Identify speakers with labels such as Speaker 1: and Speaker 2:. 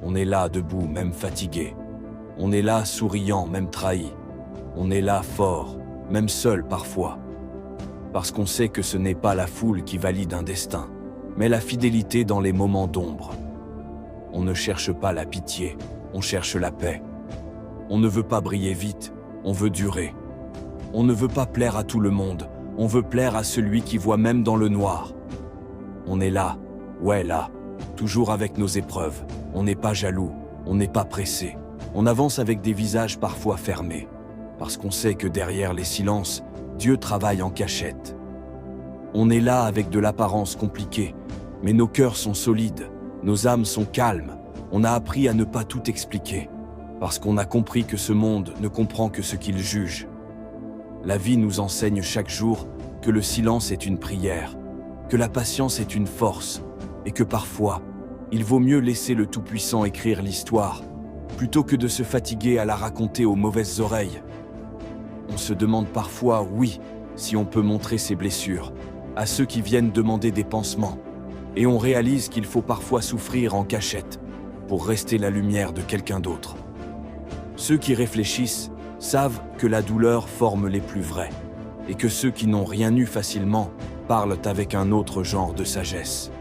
Speaker 1: On est là debout, même fatigué. On est là souriant, même trahi. On est là fort, même seul parfois. Parce qu'on sait que ce n'est pas la foule qui valide un destin, mais la fidélité dans les moments d'ombre. On ne cherche pas la pitié, on cherche la paix. On ne veut pas briller vite, on veut durer. On ne veut pas plaire à tout le monde, on veut plaire à celui qui voit même dans le noir. On est là, ouais là, toujours avec nos épreuves. On n'est pas jaloux, on n'est pas pressé. On avance avec des visages parfois fermés, parce qu'on sait que derrière les silences, Dieu travaille en cachette. On est là avec de l'apparence compliquée, mais nos cœurs sont solides, nos âmes sont calmes. On a appris à ne pas tout expliquer, parce qu'on a compris que ce monde ne comprend que ce qu'il juge. La vie nous enseigne chaque jour que le silence est une prière, que la patience est une force, et que parfois, il vaut mieux laisser le Tout-Puissant écrire l'histoire, plutôt que de se fatiguer à la raconter aux mauvaises oreilles. On se demande parfois, oui, si on peut montrer ses blessures à ceux qui viennent demander des pansements, et on réalise qu'il faut parfois souffrir en cachette pour rester la lumière de quelqu'un d'autre. Ceux qui réfléchissent savent que la douleur forme les plus vrais, et que ceux qui n'ont rien eu facilement parlent avec un autre genre de sagesse.